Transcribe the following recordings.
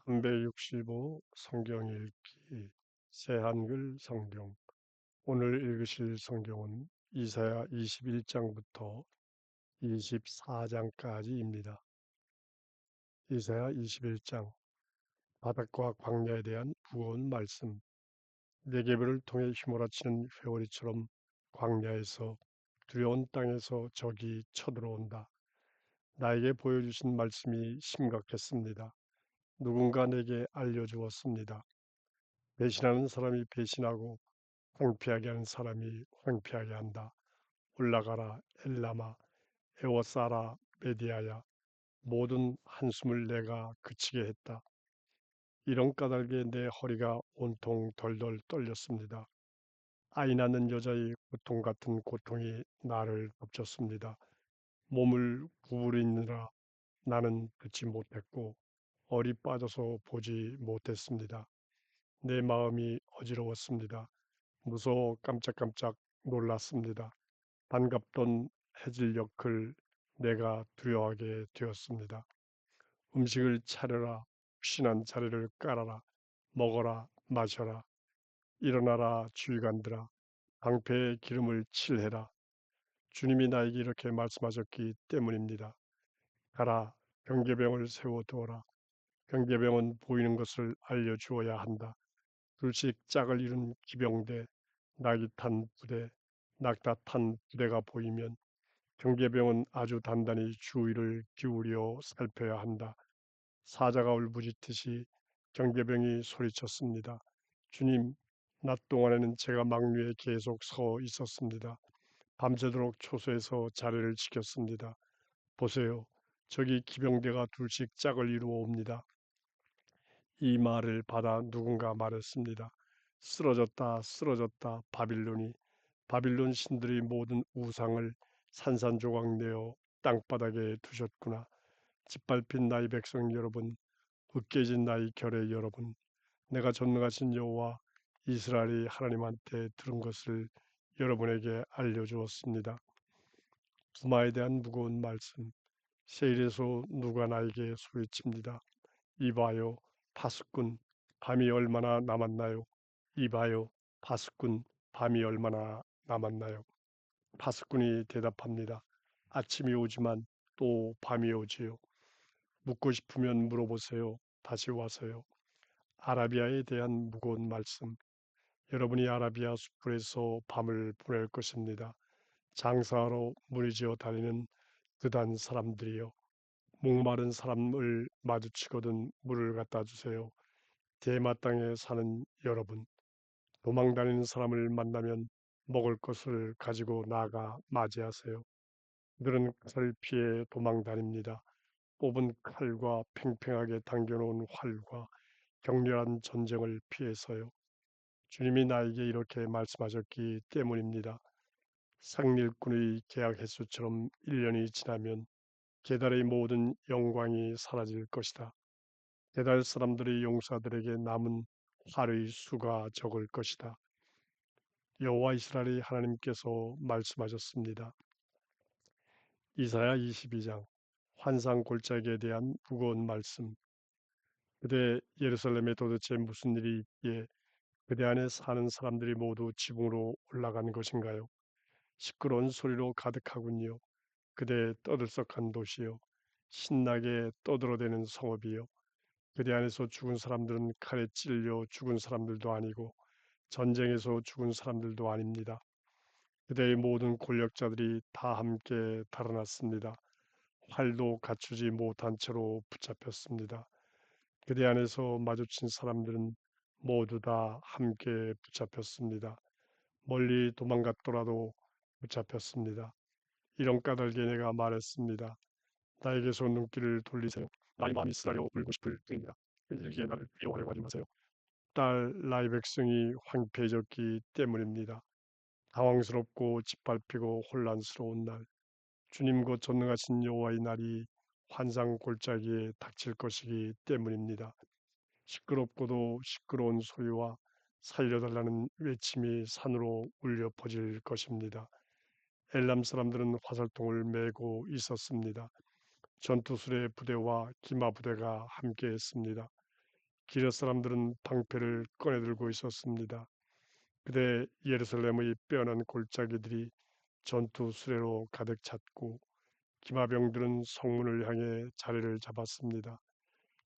365 성경 읽기 새한글 성경. 오늘 읽으실 성경은 이사야 21장부터 24장까지입니다. 이사야 21장. 바닷과 광야에 대한 무거운 말씀. 네게브를 통해 휘몰아치는 회오리처럼 광야에서 두려운 땅에서 적이 쳐들어온다. 나에게 보여주신 말씀이 심각했습니다. 누군가 내게 알려주었습니다. 배신하는 사람이 배신하고 황폐하게 하는 사람이 황폐하게 한다. 올라가라 엘라마, 에워싸라 메디아야. 모든 한숨을 내가 그치게 했다. 이런 까닭에 내 허리가 온통 덜덜 떨렸습니다. 아이 낳는 여자의 고통 같은 고통이 나를 덮쳤습니다. 몸을 구부리느라 나는 듣지 못했고 얼이 빠져서 보지 못했습니다. 내 마음이 어지러웠습니다. 무서워 깜짝깜짝 놀랐습니다. 반갑던 해질녘을 내가 두려워하게 되었습니다. 음식을 차려라. 푹신한 자리를 깔아라. 먹어라. 마셔라. 일어나라. 주의관들아. 방패에 기름을 칠해라. 주님이 나에게 이렇게 말씀하셨기 때문입니다. 가라. 경계병을 세워두어라. 경계병은 보이는 것을 알려주어야 한다. 둘씩 짝을 이룬 기병대, 낙이 탄 부대, 낙타 탄 부대가 보이면 경계병은 아주 단단히 주의를 기울여 살펴야 한다. 사자가 울부짖듯이 경계병이 소리쳤습니다. 주님, 낮 동안에는 제가 망류에 계속 서 있었습니다. 밤새도록 초소에서 자리를 지켰습니다. 보세요. 저기 기병대가 둘씩 짝을 이루어 옵니다. 이 말을 받아 누군가 말했습니다. 쓰러졌다, 쓰러졌다, 바빌론이. 바빌론 신들이 모든 우상을 산산조각 내어 땅바닥에 두셨구나. 짓밟힌 나의 백성 여러분, 으깨진 나의 결의 여러분, 내가 전능하신 여호와 이스라엘이 하나님한테 들은 것을 여러분에게 알려주었습니다. 두마에 대한 무거운 말씀. 세일에서 누가 나에게 소리칩니다. 이봐요, 파수꾼, 밤이 얼마나 남았나요? 이봐요, 파수꾼, 밤이 얼마나 남았나요? 파수꾼이 대답합니다. 아침이 오지만 또 밤이 오지요. 묻고 싶으면 물어보세요. 다시 와서요. 아라비아에 대한 무거운 말씀. 여러분이 아라비아 숲에서 밤을 보낼 것입니다. 장사하러 무리지어 다니는 그단 사람들이요. 목마른 사람을 마주치거든 물을 갖다 주세요. 대마 땅에 사는 여러분, 도망다니는 사람을 만나면 먹을 것을 가지고 나가 맞이하세요. 그들은 칼을 피해 도망다닙니다. 뽑은 칼과 팽팽하게 당겨놓은 활과 격렬한 전쟁을 피해서요. 주님이 나에게 이렇게 말씀하셨기 때문입니다. 상일꾼의 계약 횟수처럼 1년이 지나면 게달의 모든 영광이 사라질 것이다. 게달 사람들의 용사들에게 남은 활의 수가 적을 것이다. 여호와 이스라엘의 하나님께서 말씀하셨습니다. 이사야 22장. 환상 골짜기에 대한 무거운 말씀. 그대 예루살렘에 도대체 무슨 일이 있기에 그대 안에 사는 사람들이 모두 지붕으로 올라간 것인가요? 시끄러운 소리로 가득하군요. 그대 떠들썩한 도시요. 신나게 떠들어대는 성읍이요. 그대 안에서 죽은 사람들은 칼에 찔려 죽은 사람들도 아니고 전쟁에서 죽은 사람들도 아닙니다. 그대의 모든 권력자들이 다 함께 달아났습니다. 활도 갖추지 못한 채로 붙잡혔습니다. 그대 안에서 마주친 사람들은 모두 다 함께 붙잡혔습니다. 멀리 도망갔더라도 붙잡혔습니다. 이런 까닭에 내가 말했습니다. 나에게서 눈길을 돌리세요. 나의 마음이 쓰라려 울고 싶을 뿐입니다. 일기에 나를 미워하려고 하지 마세요. 딸 나의 백성이 황폐해졌기 때문입니다. 당황스럽고 짓밟히고 혼란스러운 날, 주님 곧 전능하신 여호와의 날이 환상 골짜기에 닥칠 것이기 때문입니다. 시끄럽고도 시끄러운 소리와 살려달라는 외침이 산으로 울려 퍼질 것입니다. 엘람 사람들은 화살통을 메고 있었습니다. 전투술의 부대와 기마 부대가 함께했습니다. 기르 사람들은 방패를 꺼내들고 있었습니다. 그때 예루살렘의 빼어난 골짜기들이 전투 수레로 가득 찼고 기마병들은 성문을 향해 자리를 잡았습니다.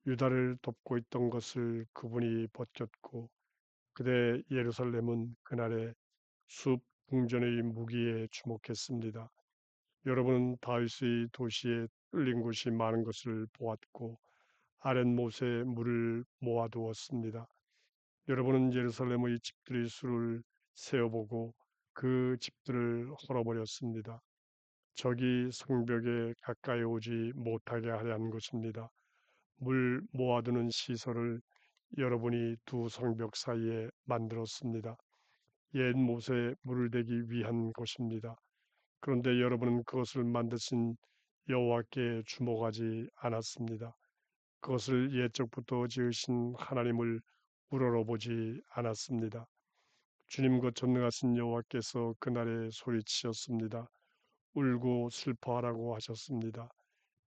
유다를 돕고 있던 것을 그분이 벗겼고 그대 예루살렘은 그날에 숲 궁전의 무기에 주목했습니다. 여러분은 다윗의 도시에 뚫린 곳이 많은 것을 보았고 아랫못에 물을 모아두었습니다. 여러분은 예루살렘의 집들의 수를 세어보고 그 집들을 헐어버렸습니다. 적이 성벽에 가까이 오지 못하게 하려 한 것입니다. 물 모아두는 시설을 여러분이 두 성벽 사이에 만들었습니다. 옛 못에 물을 대기 위한 것입니다. 그런데 여러분은 그것을 만드신 여호와께 주목하지 않았습니다. 그것을 옛적부터 지으신 하나님을 우러러보지 않았습니다. 주님 곧 전능하신 여호와께서 그날에 소리치셨습니다. 울고 슬퍼하라고 하셨습니다.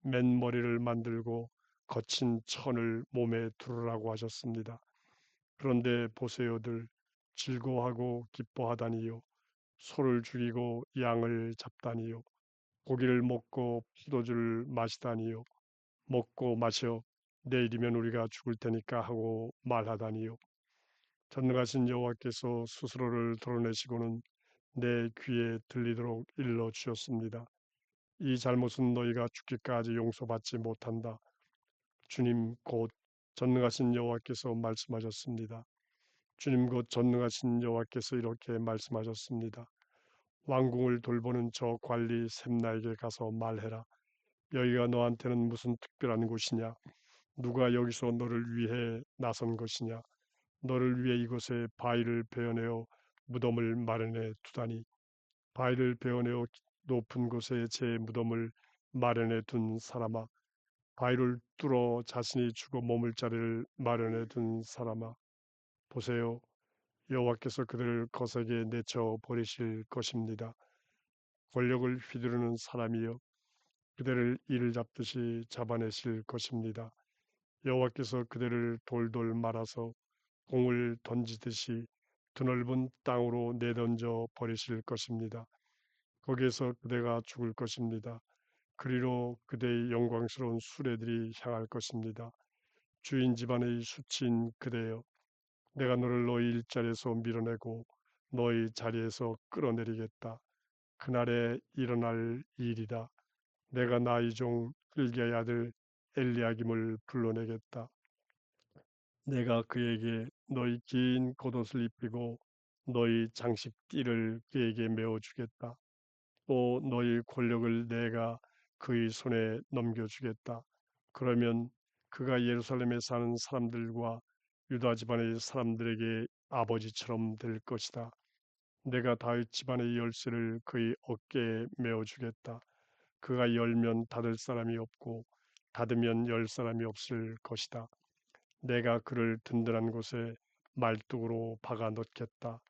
맨머리를 만들고 거친 천을 몸에 두르라고 하셨습니다. 그런데 보세요들 즐거워하고 기뻐하다니요 소를 죽이고 양을 잡다니요 고기를 먹고 포도주를 마시다니요 먹고 마셔 내일이면 우리가 죽을 테니까 하고 말하다니요 전능하신 여호와께서 스스로를 드러내시고는 내 귀에 들리도록 일러 주셨습니다. 이 잘못은 너희가 죽기까지 용서받지 못한다. 주님 곧 전능하신 여호와께서 말씀하셨습니다. 주님 곧 전능하신 여호와께서 이렇게 말씀하셨습니다. 왕궁을 돌보는 저 관리 샘나에게 가서 말해라. 여기가 너한테는 무슨 특별한 곳이냐? 누가 여기서 너를 위해 나선 것이냐? 너를 위해 이곳에 바위를 베어내어 무덤을 마련해 두다니. 바위를 베어내어 높은 곳에 제 무덤을 마련해 둔 사람아. 바위를 뚫어 자신이 죽어 머물 자리를 마련해 둔 사람아. 보세요. 여호와께서 그들을 거세게 내쳐 버리실 것입니다. 권력을 휘두르는 사람이여 그들을 이를 잡듯이 잡아내실 것입니다. 여호와께서 그들을 돌돌 말아서 공을 던지듯이 드넓은 땅으로 내던져 버리실 것입니다. 거기에서 그대가 죽을 것입니다. 그리로 그대의 영광스러운 수레들이 향할 것입니다. 주인 집안의 수치인 그대여 내가 너를 너희 일자리에서 밀어내고 너희 자리에서 끌어내리겠다. 그날에 일어날 일이다. 내가 나의 종 hilki야의 아들 엘리야김을 불러내겠다. 내가 그에게 너희 긴 겉옷을 입히고 너희 장식 띠를 그에게 메어주겠다. 또 너희 권력을 내가 그의 손에 넘겨주겠다. 그러면 그가 예루살렘에 사는 사람들과 유다 집안의 사람들에게 아버지처럼 될 것이다. 내가 다윗 집안의 열쇠를 그의 어깨에 메어주겠다. 그가 열면 닫을 사람이 없고 닫으면 열 사람이 없을 것이다. 내가 그를 든든한 곳에 말뚝으로 박아 넣겠다.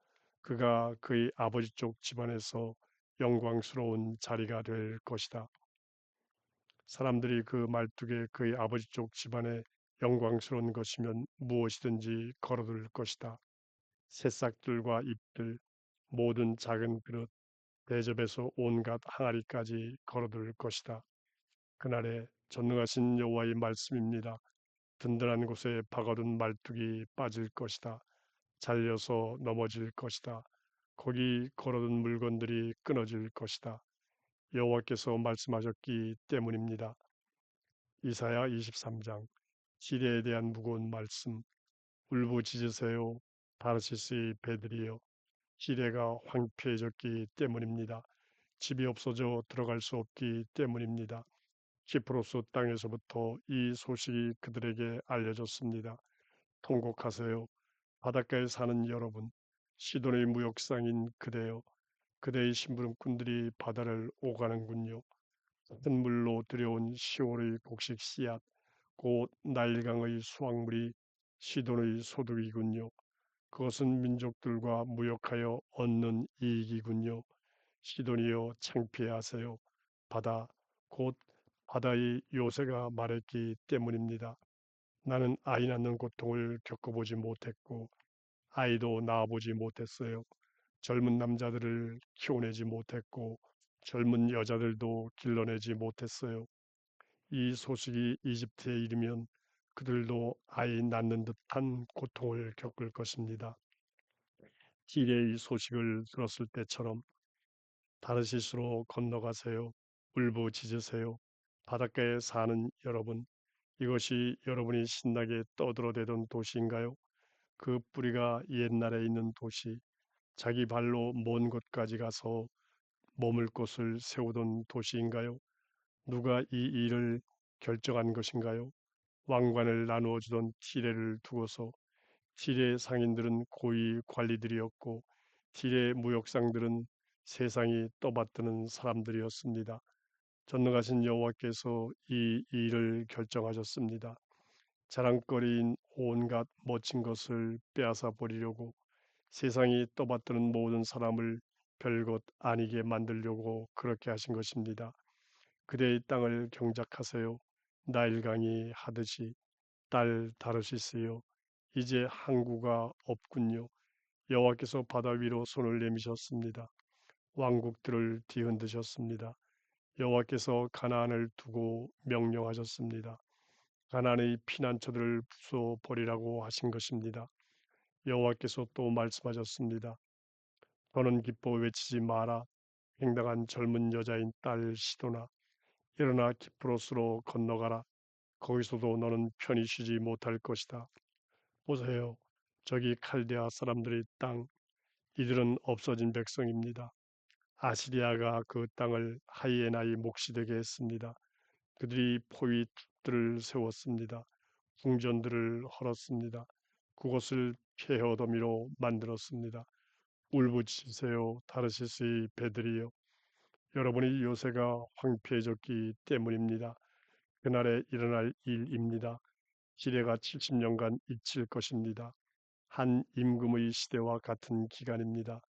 그가 그의 아버지 쪽 집안에서 영광스러운 자리가 될 것이다. 사람들이 그 말뚝에 그의 아버지 쪽 집안에 영광스러운 것이면 무엇이든지 걸어둘 것이다. 새싹들과 잎들, 모든 작은 그릇, 대접에서 온갖 항아리까지 걸어둘 것이다. 그날에 전능하신 여호와의 말씀입니다. 든든한 곳에 박아둔 말뚝이 빠질 것이다. 잘려서 넘어질 것이다. 거기 걸어둔 물건들이 끊어질 것이다. 여호와께서 말씀하셨기 때문입니다. 이사야 23장 시대에 대한 무거운 말씀 울부짖으세요. 다르시스의 배들이여 시대가 황폐해졌기 때문입니다. 집이 없어져 들어갈 수 없기 때문입니다. 키프로스 땅에서부터 이 소식이 그들에게 알려졌습니다. 통곡하세요. 바닷가에 사는 여러분, 시돈의 무역상인 그대여, 그대의 심부름꾼들이 바다를 오가는군요. 큰 물로 들여온 시올의 곡식 씨앗, 곧 나일강의 수확물이 시돈의 소득이군요. 그것은 민족들과 무역하여 얻는 이익이군요. 시돈이여 창피하세요. 바다, 곧 바다의 요새가 말했기 때문입니다. 나는 아이 낳는 고통을 겪어보지 못했고 아이도 낳아보지 못했어요. 젊은 남자들을 키워내지 못했고 젊은 여자들도 길러내지 못했어요. 이 소식이 이집트에 이르면 그들도 아이 낳는 듯한 고통을 겪을 것입니다. 티레의 소식을 들었을 때처럼 다르시스로 건너가세요. 울부짖으세요. 바닷가에 사는 여러분, 이것이 여러분이 신나게 떠들어대던 도시인가요? 그 뿌리가 옛날에 있는 도시, 자기 발로 먼 곳까지 가서 머물 곳을 세우던 도시인가요? 누가 이 일을 결정한 것인가요? 왕관을 나누어 주던 티레를 두고서 티레 상인들은 고위 관리들이었고 티레 무역상들은 세상이 떠받드는 사람들이었습니다. 전능하신 여호와께서 이 일을 결정하셨습니다. 자랑거리인 온갖 멋진 것을 빼앗아 버리려고 세상이 떠받드는 모든 사람을 별것 아니게 만들려고 그렇게 하신 것입니다. 그대의 땅을 경작하세요. 나일강이 하듯이 딸 다르시스요. 이제 항구가 없군요. 여호와께서 바다 위로 손을 내미셨습니다. 왕국들을 뒤흔드셨습니다. 여호와께서 가나안을 두고 명령하셨습니다. 가나안의 피난처들을 부숴 버리라고 하신 것입니다. 여호와께서 또 말씀하셨습니다. 너는 기뻐 외치지 마라. 행당한 젊은 여자인 딸 시도나 일어나 기프로스로 건너가라. 거기서도 너는 편히 쉬지 못할 것이다. 보세요. 저기 칼데아 사람들의 땅, 이들은 없어진 백성입니다. 아시리아가 그 땅을 하이에나의 몫이 되게 했습니다. 그들이 포위 툭들을 세웠습니다. 궁전들을 헐었습니다. 그곳을 폐허 더미로 만들었습니다. 울부짖으세요. 다르시스의 배들이여. 여러분의 요새가 황폐해졌기 때문입니다. 그날에 일어날 일입니다. 시대가 70년간 잊힐 것입니다. 한 임금의 시대와 같은 기간입니다.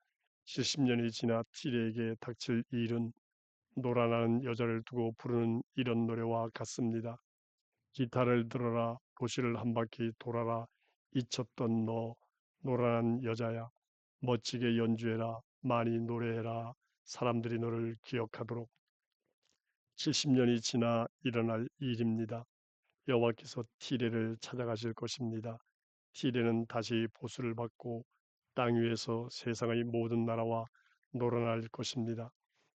70년이 지나 티레에게 닥칠 일은 노란하는 여자를 두고 부르는 이런 노래와 같습니다. 기타를 들어라, 도시를 한 바퀴 돌아라, 잊혔던 너, 노란한 여자야. 멋지게 연주해라, 많이 노래해라, 사람들이 너를 기억하도록. 70년이 지나 일어날 일입니다. 여호와께서 티레를 찾아가실 것입니다. 티레는 다시 보수를 받고 땅 위에서 세상의 모든 나라와 놀아날 것입니다.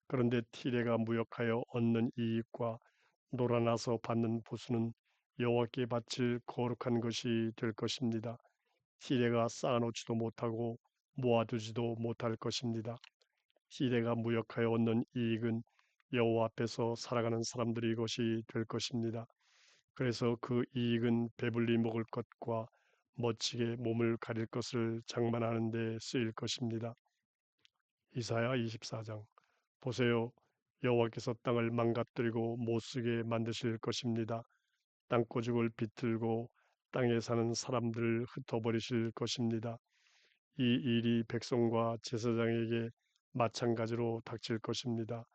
그런데 티레가 무역하여 얻는 이익과 놀아나서 받는 보수는 여호와께 바칠 거룩한 것이 될 것입니다. 티레가 쌓아놓지도 못하고 모아두지도 못할 것입니다. 티레가 무역하여 얻는 이익은 여호와 앞에서 살아가는 사람들의 것이 될 것입니다. 그래서 그 이익은 배불리 먹을 것과 멋지게 몸을 가릴 것을 장만하는 데 쓰일 것입니다. 이사야 24장. 보세요. 여호와께서 땅을 망가뜨리고 못쓰게 만드실 것입니다. 땅꼬죽을 비틀고 땅에 사는 사람들을 흩어버리실 것입니다. 이 일이 백성과 제사장에게 마찬가지로 닥칠 것입니다.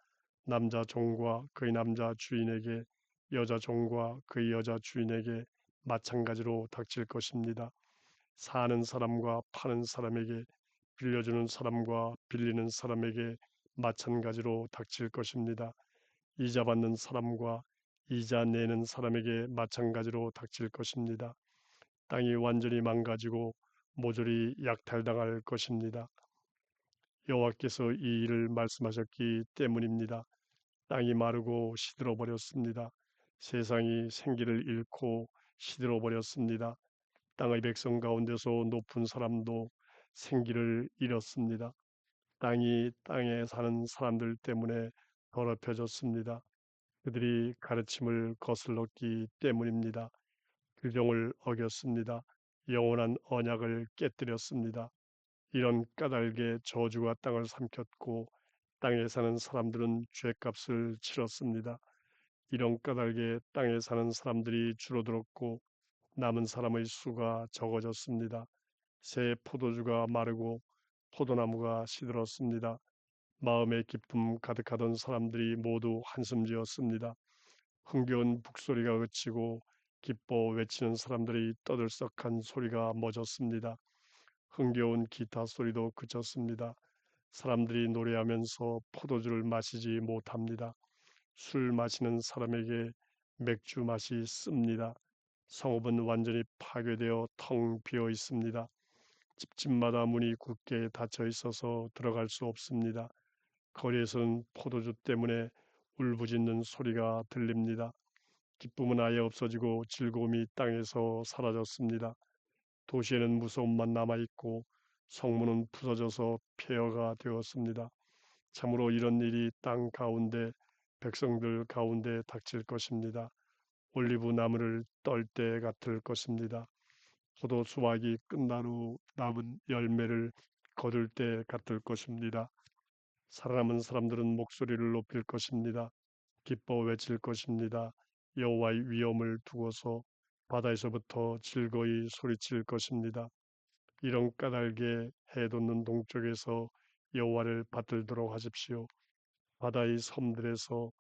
남자 종과 그의 남자 주인에게, 여자 종과 그의 여자 주인에게 마찬가지로 닥칠 것입니다. 사는 사람과 파는 사람에게, 빌려주는 사람과 빌리는 사람에게 마찬가지로 닥칠 것입니다. 이자 받는 사람과 이자 내는 사람에게 마찬가지로 닥칠 것입니다. 땅이 완전히 망가지고 모조리 약탈당할 것입니다. 여호와께서 이 일을 말씀하셨기 때문입니다. 땅이 마르고 시들어 버렸습니다. 세상이 생기를 잃고 시들어 버렸습니다. 땅의 백성 가운데서 높은 사람도 생기를 잃었습니다. 땅이 땅에 사는 사람들 때문에 더럽혀졌습니다. 그들이 가르침을 거슬렀기 때문입니다. 규정을 어겼습니다. 영원한 언약을 깨뜨렸습니다. 이런 까닭에 저주가 땅을 삼켰고 땅에 사는 사람들은 죗값을 치렀습니다. 이런 까닭에 땅에 사는 사람들이 줄어들었고 남은 사람의 수가 적어졌습니다. 새 포도주가 마르고 포도나무가 시들었습니다. 마음의 기쁨 가득하던 사람들이 모두 한숨 지었습니다. 흥겨운 북소리가 그치고 기뻐 외치는 사람들이 떠들썩한 소리가 멎었습니다. 흥겨운 기타 소리도 그쳤습니다. 사람들이 노래하면서 포도주를 마시지 못합니다. 술 마시는 사람에게 맥주 맛이 씁니다. 성읍은 완전히 파괴되어 텅 비어 있습니다. 집집마다 문이 굳게 닫혀 있어서 들어갈 수 없습니다. 거리에서는 포도주 때문에 울부짖는 소리가 들립니다. 기쁨은 아예 없어지고 즐거움이 땅에서 사라졌습니다. 도시에는 무서움만 남아있고 성문은 부서져서 폐허가 되었습니다. 참으로 이런 일이 땅 가운데 백성들 가운데 닥칠 것입니다. 올리브 나무를 떨 때 같을 것입니다. 포도 수확이 끝난 후 남은 열매를 거둘 때 같을 것입니다. 살아남은 사람들은 목소리를 높일 것입니다. 기뻐 외칠 것입니다. 여호와의 위엄을 두고서 바다에서부터 즐거이 소리칠 것입니다. 이런 까닭에 해 돋는 동쪽에서 여호와를 받들도록 하십시오. 바다의 섬들에서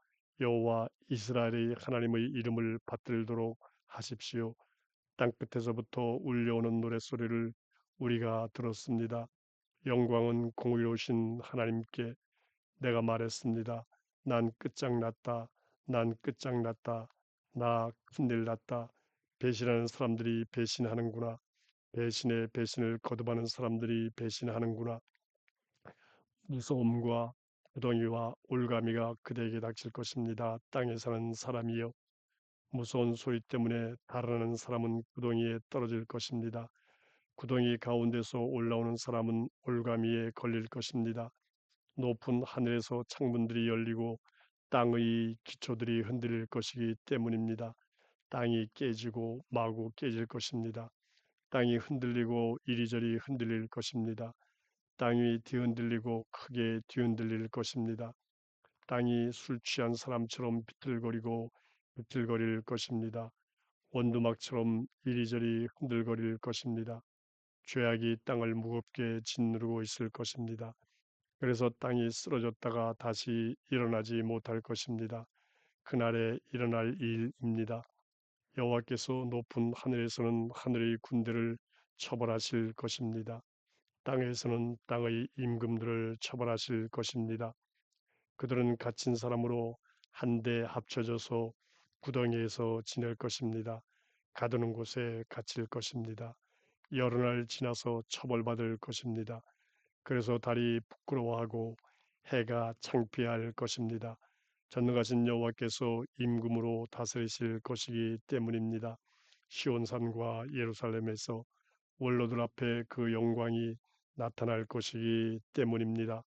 여호와 이스라엘의 하나님의 이름을 받들도록 하십시오. 땅끝에서부터 울려오는 노랫소리를 우리가 들었습니다. 영광은 공의로우신 하나님께. 내가 말했습니다. 난 끝장났다. 난 끝장났다. 나 큰일 났다. 배신하는 사람들이 배신하는구나. 배신의 배신을 거듭하는 사람들이 배신하는구나. 무서움과 구덩이와 올가미가 그대에게 닥칠 것입니다. 땅에 사는 사람이여. 무서운 소리 때문에 달아나는 사람은 구덩이에 떨어질 것입니다. 구덩이 가운데서 올라오는 사람은 올가미에 걸릴 것입니다. 높은 하늘에서 창문들이 열리고 땅의 기초들이 흔들릴 것이기 때문입니다. 땅이 깨지고 마구 깨질 것입니다. 땅이 흔들리고 이리저리 흔들릴 것입니다. 땅이 뒤흔들리고 크게 뒤흔들릴 것입니다. 땅이 술 취한 사람처럼 비틀거리고 비틀거릴 것입니다. 원두막처럼 이리저리 흔들거릴 것입니다. 죄악이 땅을 무겁게 짓누르고 있을 것입니다. 그래서 땅이 쓰러졌다가 다시 일어나지 못할 것입니다. 그날에 일어날 일입니다. 여호와께서 높은 하늘에서는 하늘의 군대를 처벌하실 것입니다. 땅에서는 땅의 임금들을 처벌하실 것입니다. 그들은 갇힌 사람으로 한데 합쳐져서 구덩이에서 지낼 것입니다. 가두는 곳에 갇힐 것입니다. 여러 날 지나서 처벌받을 것입니다. 그래서 달이 부끄러워하고 해가 창피할 것입니다. 전능하신 여호와께서 임금으로 다스리실 것이기 때문입니다. 시온산과 예루살렘에서 원로들 앞에 그 영광이 나타날 것이기 때문입니다.